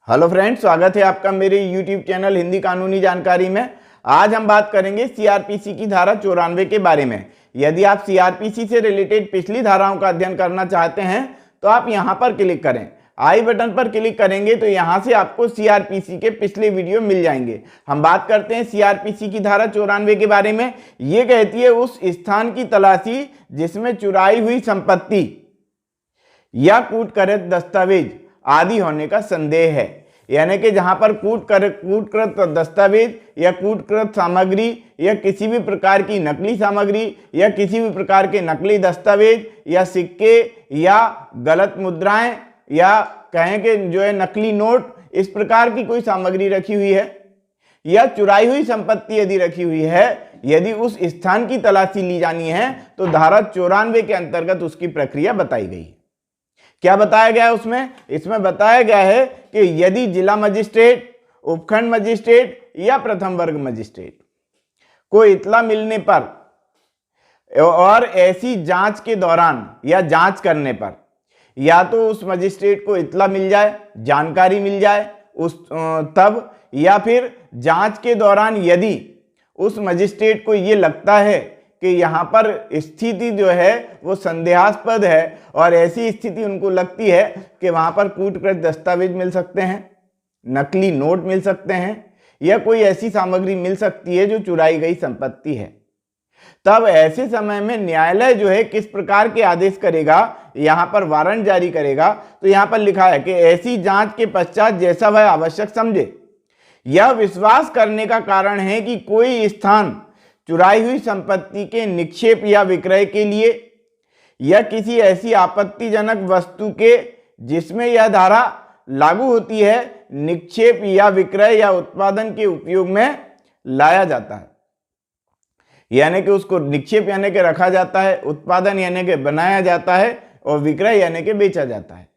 Hello friends, स्वागत है आपका मेरे YouTube चैनल हिंदी कानूनी जानकारी में। आज हम बात करेंगे सीआरपीसी की धारा 94 के बारे में। यदि आप सीआरपीसी से रिलेटेड पिछली धाराओं का अध्ययन करना चाहते हैं तो आप यहां पर क्लिक करें। आई बटन पर क्लिक करेंगे तो यहां से आपको सीआरपीसी के पिछले वीडियो मिल जाएंगे। हम बात करते हैं सीआरपीसी की धारा 94 के बारे में। ये कहती है उस स्थान की तलाशी जिसमें चुराई हुई संपत्ति या कूटकृत दस्तावेज आदि होने का संदेह है। यानी कि जहां पर कूटकृत दस्तावेज या कूटकृत सामग्री या किसी भी प्रकार की नकली सामग्री या किसी भी प्रकार के नकली दस्तावेज या सिक्के या गलत मुद्राएं या कहें कि जो है नकली नोट, इस प्रकार की कोई सामग्री रखी हुई है या चुराई हुई संपत्ति यदि रखी हुई है, यदि उस स्थान की तलाशी ली जानी है तो धारा 94 के अंतर्गत उसकी प्रक्रिया बताई गई है। क्या बताया गया है उसमें? इसमें बताया गया है कि यदि जिला मजिस्ट्रेट, उपखंड मजिस्ट्रेट या प्रथम वर्ग मजिस्ट्रेट को इत्तला मिलने पर और ऐसी जांच के दौरान या जांच करने पर या तो उस मजिस्ट्रेट को इत्तला मिल जाए, जानकारी मिल जाए तब, या फिर जांच के दौरान यदि उस मजिस्ट्रेट को ये लगता है कि यहाँ पर स्थिति जो है वो संदेहास्पद है और ऐसी स्थिति उनको लगती है कि वहाँ पर कूटकृत दस्तावेज मिल सकते हैं, नकली नोट मिल सकते हैं या कोई ऐसी सामग्री मिल सकती है जो चुराई गई संपत्ति है, तब ऐसे समय में न्यायालय जो है किस प्रकार के आदेश करेगा, यहाँ पर वारंट जारी करेगा। तो यहाँ पर लिखा है कि ऐसी जांच के पश्चात जैसा वह आवश्यक समझे, यह विश्वास करने का कारण है कि कोई स्थान चुराई हुई संपत्ति के निक्षेप या विक्रय के लिए या किसी ऐसी आपत्तिजनक वस्तु के जिसमें यह धारा लागू होती है निक्षेप या विक्रय या उत्पादन के उपयोग में लाया जाता है। यानी कि उसको निक्षेप यानी कि रखा जाता है, उत्पादन यानी कि बनाया जाता है और विक्रय यानी कि बेचा जाता है।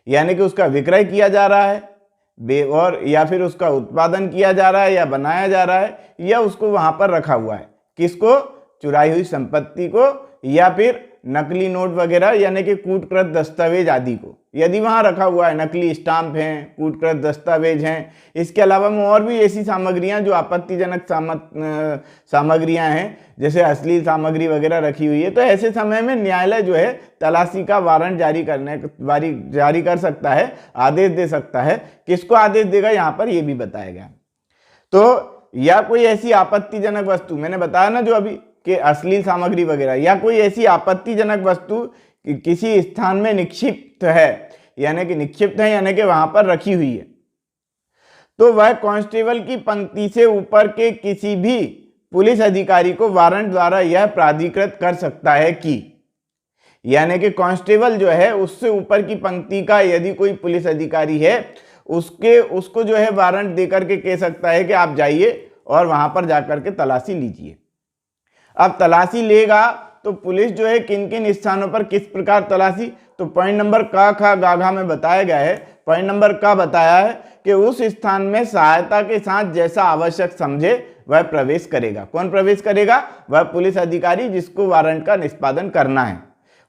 यानी कि उसका विक्रय किया जा रहा है और या फिर उसका उत्पादन किया जा रहा है या बनाया जा रहा है या उसको वहां पर रखा हुआ है। किसको? चुराई हुई संपत्ति को या फिर नकली नोट वगैरह यानी कि कूटकृत दस्तावेज आदि को यदि वहां रखा हुआ है, नकली स्टाम्प हैं, कूटकृत दस्तावेज हैं, इसके अलावा में और भी ऐसी सामग्रियां जो आपत्तिजनक सामग्रियां हैं जैसे अश्लील सामग्री वगैरह रखी हुई है, तो ऐसे समय में न्यायालय जो है तलाशी का वारंट जारी कर सकता है, आदेश दे सकता है। किसको आदेश देगा यहाँ पर ये भी बताया गया। तो या कोई ऐसी आपत्तिजनक वस्तु, मैंने बताया ना जो अभी कि अश्लील सामग्री वगैरह, या कोई ऐसी आपत्तिजनक वस्तु किसी स्थान में निक्षिप्त है यानी कि वहां पर रखी हुई है, तो वह कांस्टेबल की पंक्ति से ऊपर के किसी भी पुलिस अधिकारी को वारंट द्वारा यह प्राधिकृत कर सकता है कि, यानी कि कांस्टेबल जो है उससे ऊपर की पंक्ति का यदि कोई पुलिस अधिकारी है उसको जो है वारंट देकर के कह सकता है कि आप जाइए और वहां पर जाकर के तलाशी लीजिए। अब तलाशी लेगा तो पुलिस जो है किन किन स्थानों पर किस प्रकार तलाशी, तो पॉइंट नंबर का खा गाघा में बताया गया है। पॉइंट नंबर का बताया है कि उस स्थान में सहायता के साथ जैसा आवश्यक समझे वह प्रवेश करेगा। कौन प्रवेश करेगा? वह पुलिस अधिकारी जिसको वारंट का निष्पादन करना है,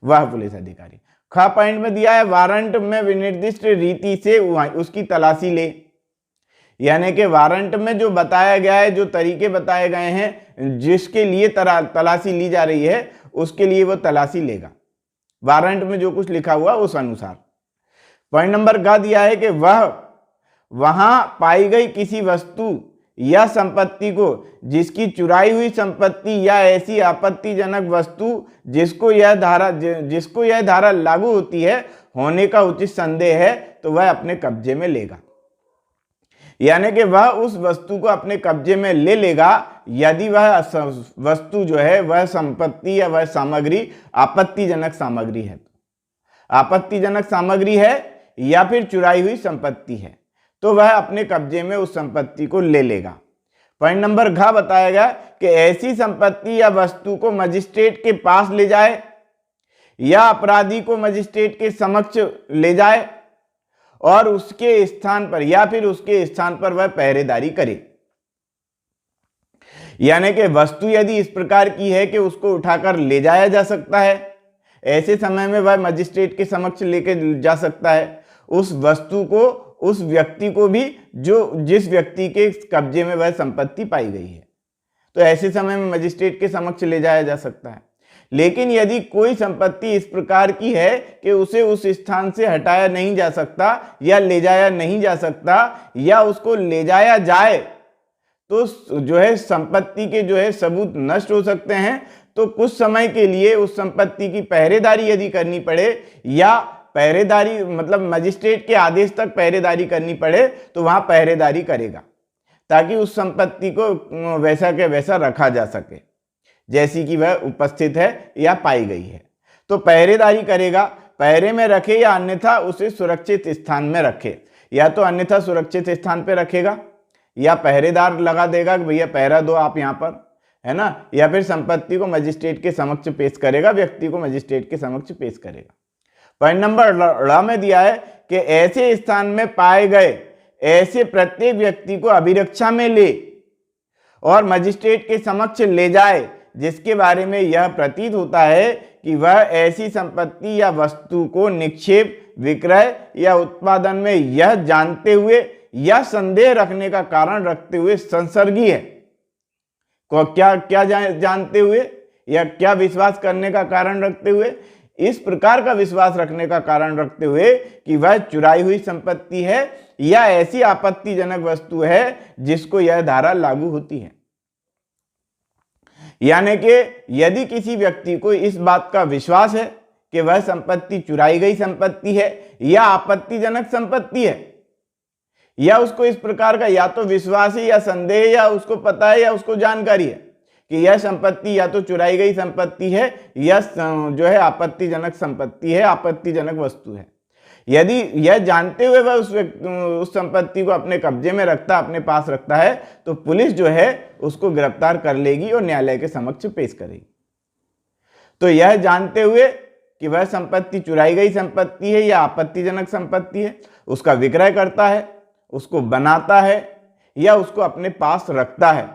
वह पुलिस अधिकारी। खा पॉइंट में दिया है वारंट में विनिर्दिष्ट रीति से उसकी तलाशी ले, यानी कि वारंट में जो बताया गया है, जो तरीके बताए गए हैं जिसके लिए तलाशी ली जा रही है उसके लिए वो तलाशी लेगा, वारंट में जो कुछ लिखा हुआ उस अनुसार। पॉइंट नंबर ग दिया है कि वह वहां पाई गई किसी वस्तु या संपत्ति को जिसकी चुराई हुई संपत्ति या ऐसी आपत्तिजनक वस्तु जिसको यह धारा लागू होती है होने का उचित संदेह है तो वह अपने कब्जे में लेगा। यानी कि वह उस वस्तु को अपने कब्जे में ले लेगा यदि वह वस्तु जो है, वह संपत्ति या वह सामग्री आपत्तिजनक सामग्री है, आपत्तिजनक सामग्री है या फिर चुराई हुई संपत्ति है, तो वह अपने कब्जे में उस संपत्ति को ले लेगा। पॉइंट नंबर घ बताया गया कि ऐसी संपत्ति या वस्तु को मजिस्ट्रेट के पास ले जाए या अपराधी को मजिस्ट्रेट के समक्ष ले जाए और उसके स्थान पर या फिर उसके स्थान पर वह पहरेदारी करे। यानी कि वस्तु यदि इस प्रकार की है कि उसको उठाकर ले जाया जा सकता है, ऐसे समय में वह मजिस्ट्रेट के समक्ष लेके जा सकता है। उस वस्तु को उस व्यक्ति को भी जो जिस व्यक्ति के कब्जे में वह संपत्ति पाई गई है। तो ऐसे समय में मजिस्ट्रेट के समक्ष ले जाया जा सकता है। लेकिन यदि कोई संपत्ति इस प्रकार की है कि उसे उस स्थान से हटाया नहीं जा सकता या ले जाया नहीं जा सकता या उसको ले जाया जाए तो जो है संपत्ति के जो है सबूत नष्ट हो सकते हैं, तो कुछ समय के लिए उस संपत्ति की पहरेदारी यदि करनी पड़े या पहरेदारी मतलब मजिस्ट्रेट के आदेश तक पहरेदारी करनी पड़े तो वहां पहरेदारी करेगा ताकि उस संपत्ति को वैसा के वैसा रखा जा सके जैसी कि वह उपस्थित है या पाई गई है। तो पहरेदारी करेगा, पहरे में रखे या अन्यथा उसे सुरक्षित स्थान में रखे। या तो अन्यथा सुरक्षित स्थान पे रखेगा या पहरेदार लगा देगा कि भैया पहरा दो आप यहाँ पर, है ना, या फिर संपत्ति को मजिस्ट्रेट के समक्ष पेश करेगा, व्यक्ति को मजिस्ट्रेट के समक्ष पेश करेगा। पॉइंट नंबर ल में दिया है कि ऐसे स्थान में पाए गए ऐसे प्रत्येक व्यक्ति को अभिरक्षा में ले और मजिस्ट्रेट के समक्ष ले जाए जिसके बारे में यह प्रतीत होता है कि वह ऐसी संपत्ति या वस्तु को निक्षेप, विक्रय या उत्पादन में यह जानते हुए या संदेह रखने का कारण रखते हुए संसर्गी है। क्या जानते हुए या क्या विश्वास करने का कारण रखते हुए? इस प्रकार का विश्वास रखने का कारण रखते हुए कि वह चुराई हुई संपत्ति है या ऐसी आपत्तिजनक वस्तु है जिसको यह धारा लागू होती है। यानी कि यदि किसी व्यक्ति को इस बात का विश्वास है कि वह संपत्ति चुराई गई संपत्ति है या आपत्तिजनक संपत्ति है, या उसको इस प्रकार का या तो विश्वास है या संदेह या उसको पता है या उसको जानकारी है कि यह संपत्ति या तो चुराई गई संपत्ति है या जो है आपत्तिजनक संपत्ति है, आपत्तिजनक वस्तु है, यदि यह जानते हुए वह उस संपत्ति को अपने कब्जे में रखता, अपने पास रखता है, तो पुलिस जो है उसको गिरफ्तार कर लेगी और न्यायालय के समक्ष पेश करेगी। तो यह जानते हुए कि वह संपत्ति चुराई गई संपत्ति है या आपत्तिजनक संपत्ति है, उसका विक्रय करता है, उसको बनाता है या उसको अपने पास रखता है,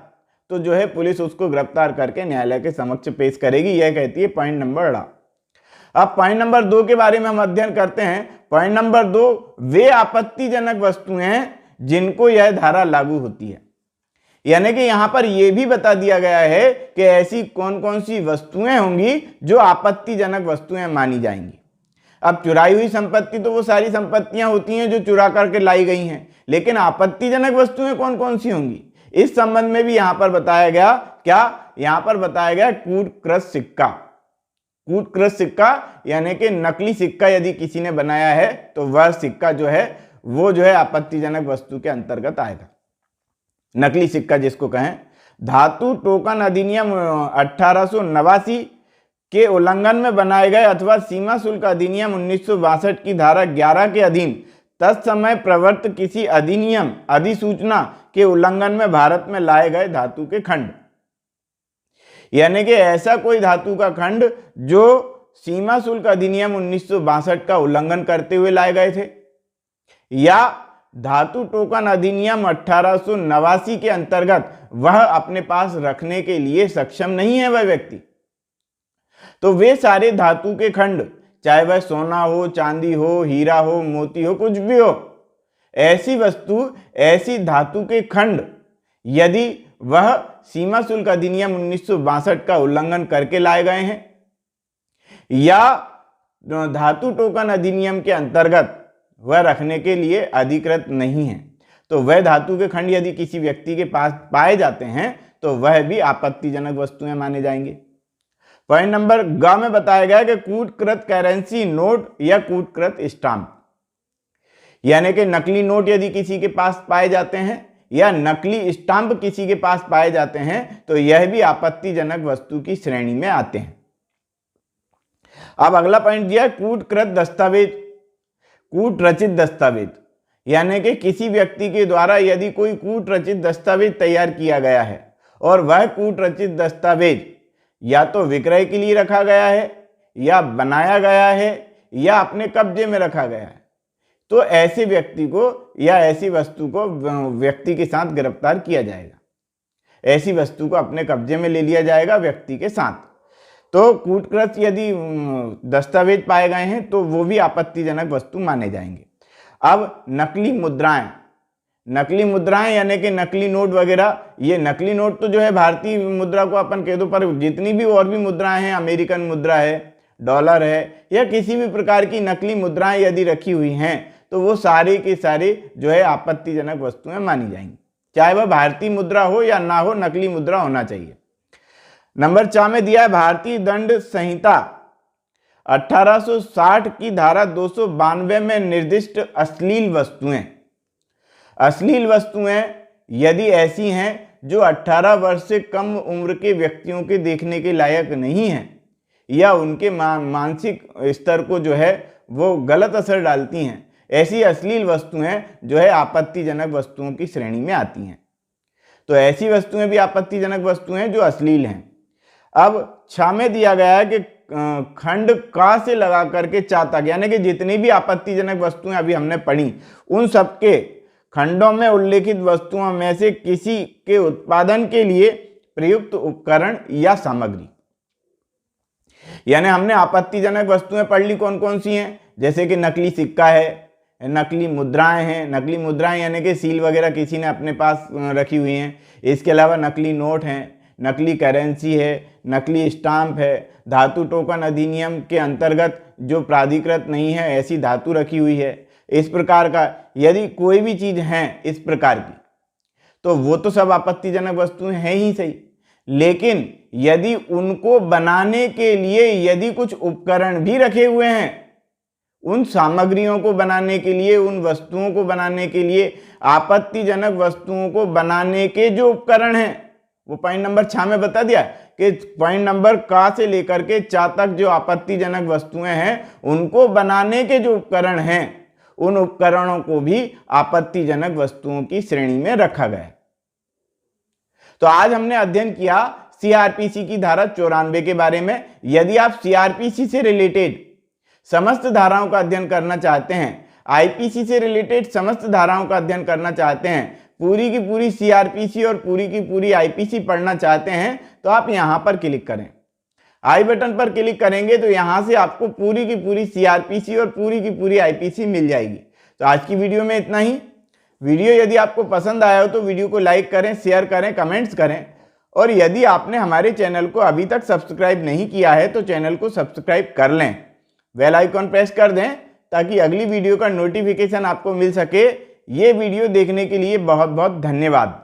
तो जो है पुलिस उसको गिरफ्तार करके न्यायालय के समक्ष पेश करेगी। यह कहती है पॉइंट नंबर ड। अब पॉइंट नंबर 2 के बारे में हम अध्ययन करते हैं। पॉइंट नंबर 2, वे आपत्तिजनक वस्तुएं हैं जिनको यह धारा लागू होती है। यानी कि यहां पर यह भी बता दिया गया है कि ऐसी कौन कौन सी वस्तुएं होंगी जो आपत्तिजनक वस्तुएं मानी जाएंगी। अब चुराई हुई संपत्ति तो वो सारी संपत्तियां होती हैं जो चुरा करके लाई गई हैं, लेकिन आपत्तिजनक वस्तुएं कौन कौन सी होंगी इस संबंध में भी यहां पर बताया गया। क्या यहां पर बताया गया? कूटकृत सिक्का। कूटकृत सिक्का यानी कि नकली सिक्का यदि किसी ने बनाया है तो वह सिक्का जो है वो जो है आपत्तिजनक वस्तु के अंतर्गत आएगा। नकली सिक्का जिसको कहें। धातु टोकन अधिनियम 1889 के उल्लंघन में बनाए गए अथवा सीमा शुल्क अधिनियम 1962 की धारा 11 के अधीन तत्समय प्रवर्त किसी अधिनियम अधिसूचना के उल्लंघन में भारत में लाए गए धातु के खंड, यानी कि ऐसा कोई धातु का खंड जो सीमा शुल्क अधिनियम 1962 का उल्लंघन करते हुए लाए गए थे, या धातु टोकन अधिनियम 1889 के अंतर्गत वह अपने पास रखने के लिए सक्षम नहीं है वह व्यक्ति, तो वे सारे धातु के खंड, चाहे वह सोना हो, चांदी हो, हीरा हो, मोती हो, कुछ भी हो, ऐसी वस्तु, ऐसी धातु के खंड यदि वह सीमा शुल्क अधिनियम 1962 का उल्लंघन करके लाए गए हैं या धातु टोकन अधिनियम के अंतर्गत वह रखने के लिए अधिकृत नहीं है, तो वह धातु के खंड यदि किसी व्यक्ति के पास पाए जाते हैं तो वह भी आपत्तिजनक वस्तुएं माने जाएंगे। पॉइंट नंबर ग में बताया गया कि कूटकृत करेंसी नोट या कूटकृत स्टाम्प, यानी कि नकली नोट यदि किसी के पास पाए जाते हैं या नकली स्टाम्प किसी के पास पाए जाते हैं तो यह भी आपत्तिजनक वस्तु की श्रेणी में आते हैं। अब अगला पॉइंट दिया है कूटकृत दस्तावेज, कूट रचित दस्तावेज, यानी कि किसी व्यक्ति के द्वारा यदि कोई कूट रचित दस्तावेज तैयार किया गया है और वह कूट रचित दस्तावेज या तो विक्रय के लिए रखा गया है या बनाया गया है या अपने कब्जे में रखा गया है, तो ऐसे व्यक्ति को या ऐसी वस्तु को व्यक्ति के साथ गिरफ्तार किया जाएगा। ऐसी वस्तु को अपने कब्जे में ले लिया जाएगा व्यक्ति के साथ। तो कूटकृत यदि दस्तावेज पाए गए हैं तो वो भी आपत्तिजनक वस्तु माने जाएंगे। अब नकली मुद्राएं यानी कि नकली नोट वगैरह, ये नकली नोट तो जो है भारतीय मुद्रा को अपन कह दो, पर जितनी भी और भी मुद्राएं हैं, अमेरिकन मुद्रा है, डॉलर है, या किसी भी प्रकार की नकली मुद्राएं यदि रखी हुई हैं तो वो सारे के सारे जो है आपत्तिजनक वस्तुएं मानी जाएंगी, चाहे वह भारतीय मुद्रा हो या ना हो, नकली मुद्रा होना चाहिए। नंबर 4 में दिया है भारतीय दंड संहिता 1860 की धारा 292 में निर्दिष्ट अश्लील वस्तुएं यदि ऐसी हैं जो 18 वर्ष से कम उम्र के व्यक्तियों के देखने के लायक नहीं हैं या उनके मानसिक स्तर को जो है वो गलत असर डालती हैं, ऐसी अश्लील वस्तुएं जो है आपत्तिजनक वस्तुओं की श्रेणी में आती हैं। तो ऐसी वस्तुएं भी आपत्तिजनक वस्तुएं जो अश्लील हैं। अब 6 में दिया गया है कि खंड का से लगा करके चा तक, यानी कि जितनी भी आपत्तिजनक वस्तुएं अभी हमने पढ़ी उन सबके खंडों में उल्लेखित वस्तुओं में से किसी के उत्पादन के लिए प्रयुक्त उपकरण या सामग्री, यानी हमने आपत्तिजनक वस्तुएं पढ़ ली कौन कौन सी हैं, जैसे कि नकली सिक्का है, नकली मुद्राएं हैं, नकली मुद्राएं यानी कि सील वगैरह किसी ने अपने पास रखी हुई हैं, इसके अलावा नकली नोट हैं, नकली करेंसी है, नकली स्टाम्प है, धातु टोकन अधिनियम के अंतर्गत जो प्राधिकृत नहीं है ऐसी धातु रखी हुई है। इस प्रकार का यदि कोई भी चीज है इस प्रकार की तो वो तो सब आपत्तिजनक वस्तुएं हैं ही सही, लेकिन यदि उनको बनाने के लिए यदि कुछ उपकरण भी रखे हुए हैं, उन सामग्रियों को बनाने के लिए, उन वस्तुओं को बनाने के लिए, आपत्तिजनक वस्तुओं को बनाने के जो उपकरण हैं, वो पॉइंट नंबर 6 में बता दिया कि पॉइंट नंबर का से लेकर के चा तक जो आपत्तिजनक वस्तुएं हैं उनको बनाने के जो उपकरण हैं उन उपकरणों को भी आपत्तिजनक वस्तुओं की श्रेणी में रखा गया है। तो आज हमने अध्ययन किया सीआरपीसी की धारा 94 के बारे में। यदि आप सीआरपीसी से रिलेटेड समस्त धाराओं का अध्ययन करना चाहते हैं, आईपीसी से रिलेटेड समस्त धाराओं का अध्ययन करना चाहते हैं, पूरी की पूरी सीआरपीसी और पूरी की पूरी आईपीसी पढ़ना चाहते हैं, तो आप यहां पर क्लिक करें। आई बटन पर क्लिक करेंगे तो यहां से आपको पूरी की पूरी सीआरपीसी और पूरी की पूरी आईपीसी मिल जाएगी। तो आज की वीडियो में इतना ही। वीडियो यदि आपको पसंद आया हो तो वीडियो को लाइक करें, शेयर करें, कमेंट्स करें, और यदि आपने हमारे चैनल को अभी तक सब्सक्राइब नहीं किया है तो चैनल को सब्सक्राइब कर लें, बेल आइकॉन प्रेस कर दें ताकि अगली वीडियो का नोटिफिकेशन आपको मिल सके। ये वीडियो देखने के लिए बहुत बहुत धन्यवाद।